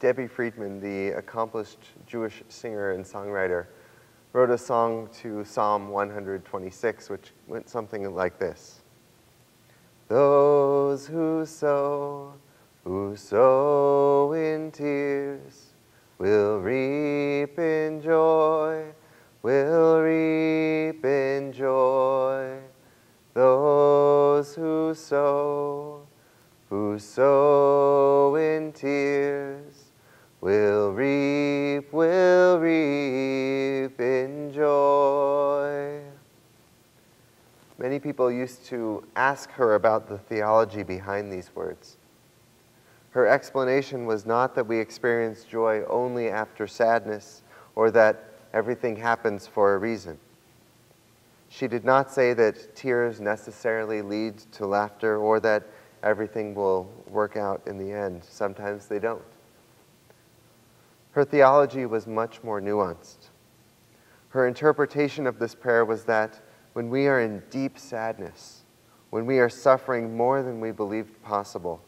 Debbie Friedman, the accomplished Jewish singer and songwriter, wrote a song to Psalm 126, which went something like this. Those who sow in tears, will reap in joy, will reap in joy. Those who sow in tears, will reap in joy. Many people used to ask her about the theology behind these words. Her explanation was not that we experience joy only after sadness or that everything happens for a reason. She did not say that tears necessarily lead to laughter or that everything will work out in the end. Sometimes they don't. Her theology was much more nuanced. Her interpretation of this prayer was that when we are in deep sadness, when we are suffering more than we believed possible,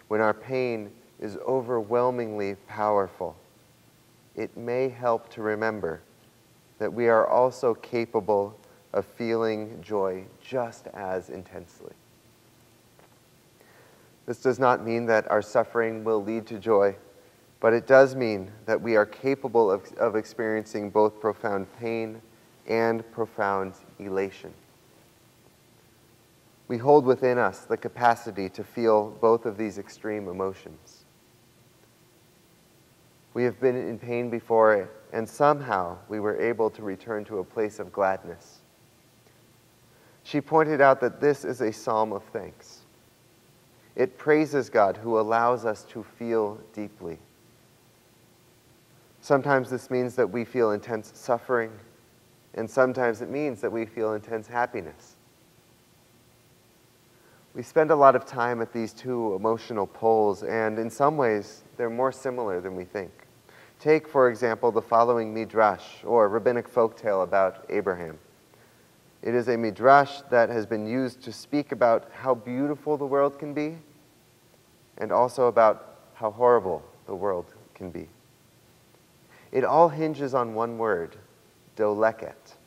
when our pain is overwhelmingly powerful, it may help to remember that we are also capable of feeling joy just as intensely. This does not mean that our suffering will lead to joy, but it does mean that we are capable of experiencing both profound pain and profound elation. We hold within us the capacity to feel both of these extreme emotions. We have been in pain before, and somehow we were able to return to a place of gladness. She pointed out that this is a psalm of thanks. It praises God who allows us to feel deeply. Sometimes this means that we feel intense suffering, and sometimes it means that we feel intense happiness. We spend a lot of time at these two emotional poles, and in some ways, they're more similar than we think. Take, for example, the following midrash, or rabbinic folktale about Abraham. It is a midrash that has been used to speak about how beautiful the world can be, and also about how horrible the world can be. It all hinges on one word, doleket.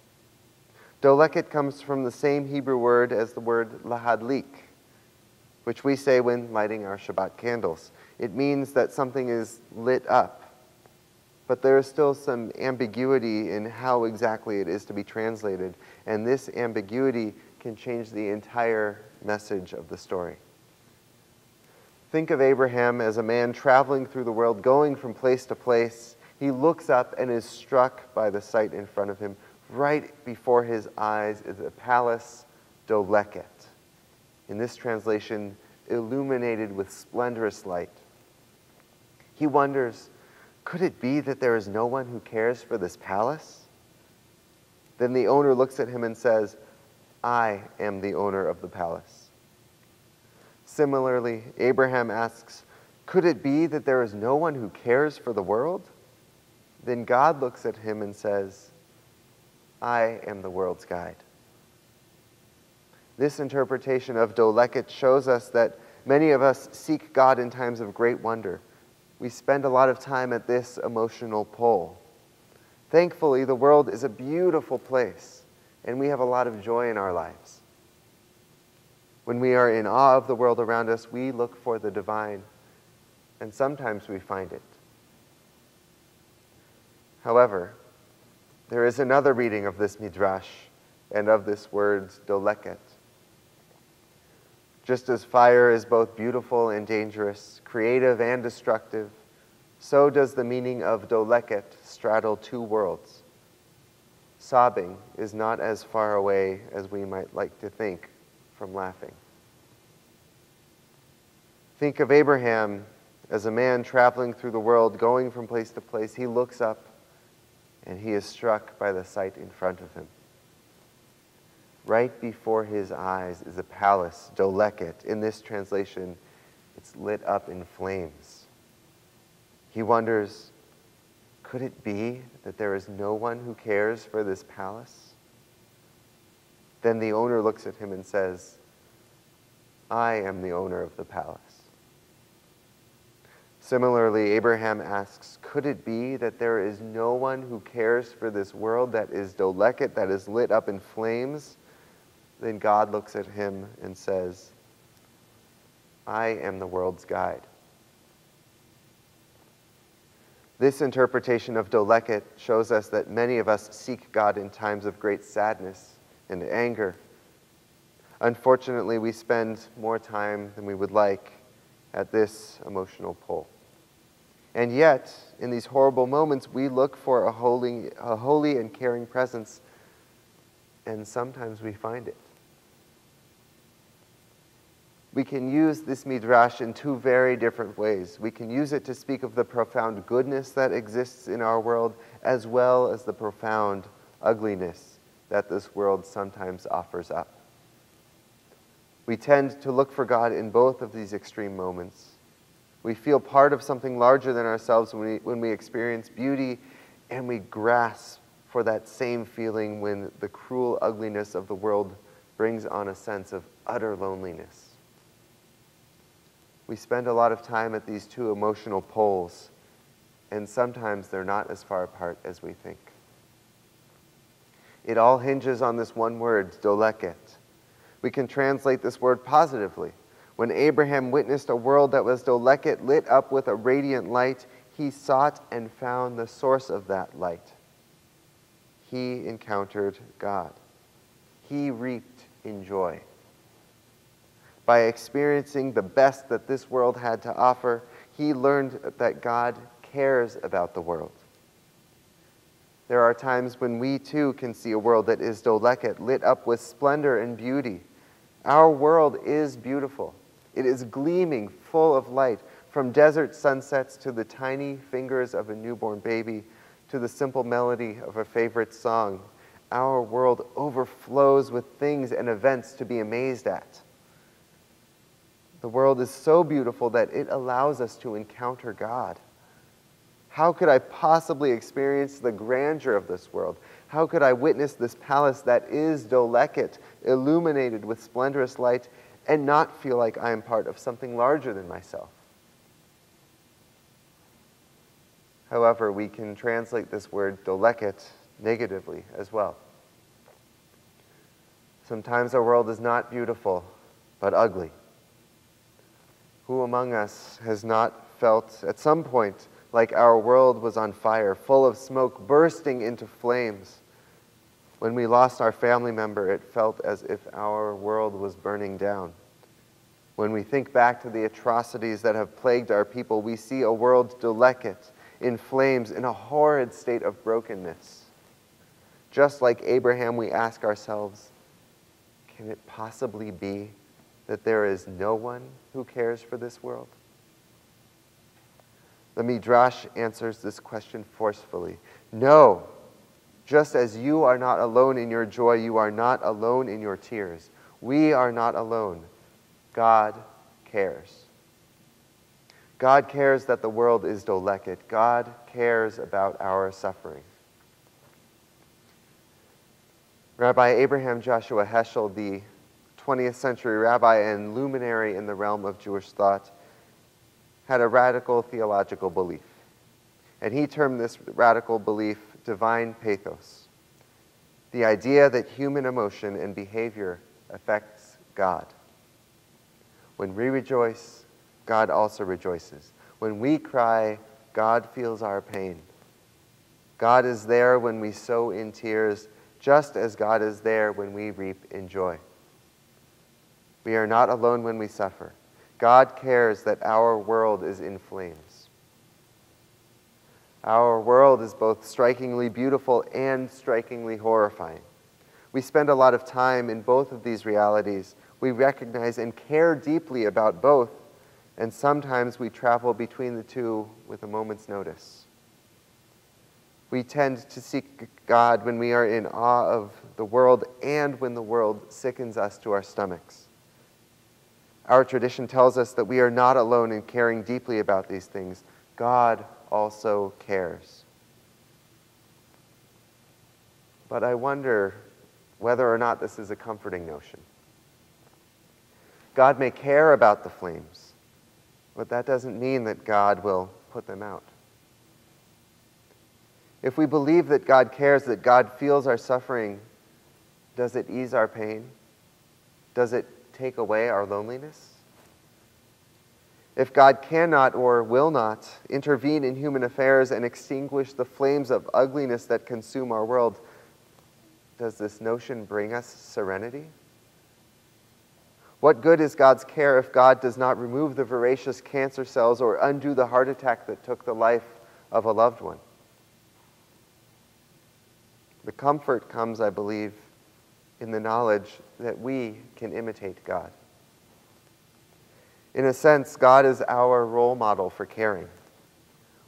Doleket comes from the same Hebrew word as the word lahadlik, which we say when lighting our Shabbat candles. It means that something is lit up, but there is still some ambiguity in how exactly it is to be translated, and this ambiguity can change the entire message of the story. Think of Abraham as a man traveling through the world, going from place to place. He looks up and is struck by the sight in front of him. Right before his eyes is a palace, doleket. In this translation, illuminated with splendorous light. He wonders, could it be that there is no one who cares for this palace? Then the owner looks at him and says, I am the owner of the palace. Similarly, Abraham asks, could it be that there is no one who cares for the world? Then God looks at him and says, I am the world's guide. This interpretation of doleket shows us that many of us seek God in times of great wonder. We spend a lot of time at this emotional pole. Thankfully, the world is a beautiful place, and we have a lot of joy in our lives. When we are in awe of the world around us, we look for the divine, and sometimes we find it. However, there is another reading of this midrash and of this word doleket. Just as fire is both beautiful and dangerous, creative and destructive, so does the meaning of doleket straddle two worlds. Sobbing is not as far away as we might like to think from laughing. Think of Abraham as a man traveling through the world, going from place to place. He looks up and he is struck by the sight in front of him. Right before his eyes is a palace, doleket. In this translation, it's lit up in flames. He wonders, could it be that there is no one who cares for this palace? Then the owner looks at him and says, I am the owner of the palace. Similarly, Abraham asks, could it be that there is no one who cares for this world that is doleket, that is lit up in flames? Then God looks at him and says, I am the world's guide. This interpretation of doleket shows us that many of us seek God in times of great sadness and anger. Unfortunately, we spend more time than we would like at this emotional pole. And yet, in these horrible moments, we look for a holy and caring presence, and sometimes we find it. We can use this midrash in two very different ways. We can use it to speak of the profound goodness that exists in our world, as well as the profound ugliness that this world sometimes offers up. We tend to look for God in both of these extreme moments. We feel part of something larger than ourselves when we experience beauty, and we grasp for that same feeling when the cruel ugliness of the world brings on a sense of utter loneliness. We spend a lot of time at these two emotional poles, and sometimes they're not as far apart as we think. It all hinges on this one word, doleket. We can translate this word positively. When Abraham witnessed a world that was doleket, lit up with a radiant light, he sought and found the source of that light. He encountered God. He reaped in joy. By experiencing the best that this world had to offer, he learned that God cares about the world. There are times when we too can see a world that is doleket, lit up with splendor and beauty. Our world is beautiful. It is gleaming, full of light, from desert sunsets to the tiny fingers of a newborn baby to the simple melody of a favorite song. Our world overflows with things and events to be amazed at. The world is so beautiful that it allows us to encounter God. How could I possibly experience the grandeur of this world? How could I witness this palace that is doleket, illuminated with splendorous light, and not feel like I am part of something larger than myself? However, we can translate this word doleket negatively as well. Sometimes our world is not beautiful, but ugly. Who among us has not felt at some point like our world was on fire, full of smoke, bursting into flames? When we lost our family member, it felt as if our world was burning down. When we think back to the atrocities that have plagued our people, we see a world doleket, in flames, in a horrid state of brokenness. Just like Abraham, we ask ourselves, can it possibly be that there is no one who cares for this world? The Midrash answers this question forcefully. No, just as you are not alone in your joy, you are not alone in your tears. We are not alone. God cares. God cares that the world is doleket. God cares about our suffering. Rabbi Abraham Joshua Heschel, the 20th century rabbi and luminary in the realm of Jewish thought, had a radical theological belief. And he termed this radical belief divine pathos, the idea that human emotion and behavior affects God. When we rejoice, God also rejoices. When we cry, God feels our pain. God is there when we sow in tears, just as God is there when we reap in joy. We are not alone when we suffer. God cares that our world is in flames. Our world is both strikingly beautiful and strikingly horrifying. We spend a lot of time in both of these realities. We recognize and care deeply about both, and sometimes we travel between the two with a moment's notice. We tend to seek God when we are in awe of the world and when the world sickens us to our stomachs. Our tradition tells us that we are not alone in caring deeply about these things. God also cares. But I wonder whether or not this is a comforting notion. God may care about the flames, But that doesn't mean that God will put them out. If we believe that God cares, that God feels our suffering, does it ease our pain? Does it take away our loneliness? If God cannot or will not intervene in human affairs and extinguish the flames of ugliness that consume our world, does this notion bring us serenity? What good is God's care if God does not remove the voracious cancer cells or undo the heart attack that took the life of a loved one? The comfort comes, I believe, in the knowledge that we can imitate God. In a sense, God is our role model for caring.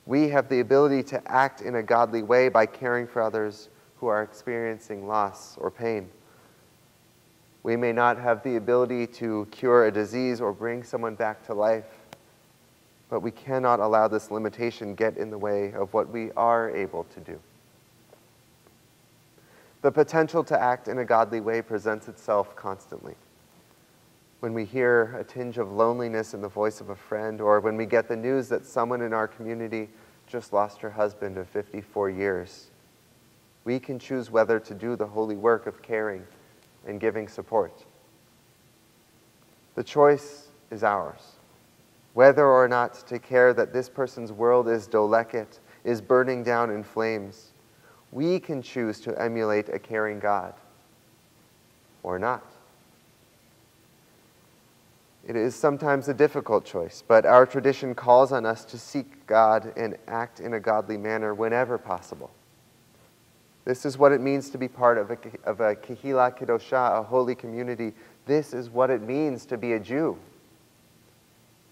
We have the ability to act in a godly way by caring for others who are experiencing loss or pain. We may not have the ability to cure a disease or bring someone back to life, but we cannot allow this limitation get in the way of what we are able to do. The potential to act in a godly way presents itself constantly. When we hear a tinge of loneliness in the voice of a friend, or when we get the news that someone in our community just lost her husband of 54 years, we can choose whether to do the holy work of caring and giving support. The choice is ours. Whether or not to care that this person's world is doleket, is burning down in flames, we can choose to emulate a caring God or not. It is sometimes a difficult choice, but our tradition calls on us to seek God and act in a godly manner whenever possible. This is what it means to be part of a Kehila Kedoshah, a holy community. This is what it means to be a Jew.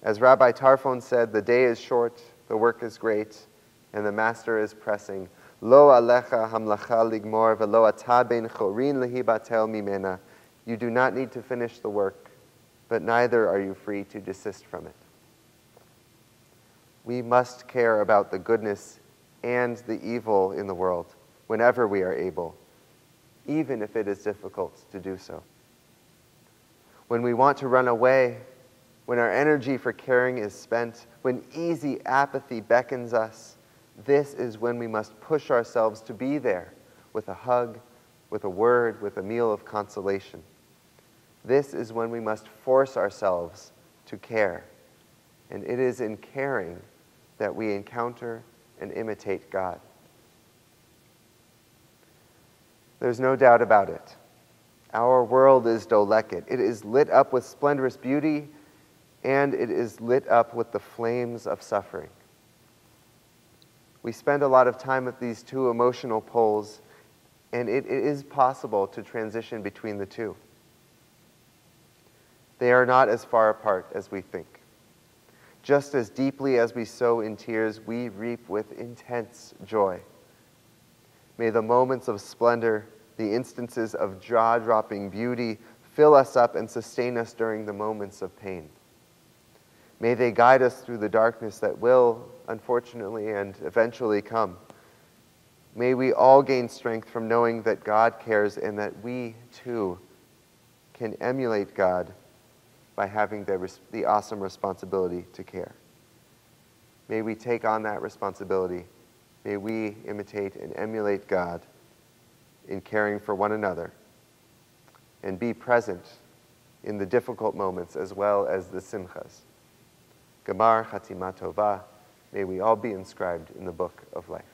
As Rabbi Tarfon said, the day is short, the work is great, and the master is pressing. Lo alecha hamlacha ligmor velo ata ben chorin lehibatel mimena. You do not need to finish the work, but neither are you free to desist from it. We must care about the goodness and the evil in the world whenever we are able, even if it is difficult to do so. When we want to run away, when our energy for caring is spent, when easy apathy beckons us, this is when we must push ourselves to be there with a hug, with a word, with a meal of consolation. This is when we must force ourselves to care. And it is in caring that we encounter and imitate God. There's no doubt about it. Our world is doleket. It is lit up with splendorous beauty, and it is lit up with the flames of suffering. We spend a lot of time at these two emotional poles, and it is possible to transition between the two. They are not as far apart as we think. Just as deeply as we sow in tears, we reap with intense joy. May the moments of splendor, the instances of jaw-dropping beauty, fill us up and sustain us during the moments of pain. May they guide us through the darkness that will, unfortunately, and eventually come. May we all gain strength from knowing that God cares and that we, too, can emulate God by having the awesome responsibility to care. May we take on that responsibility. May we imitate and emulate God in caring for one another and be present in the difficult moments as well as the simchas. Gemar Chatima Tova, may we all be inscribed in the book of life.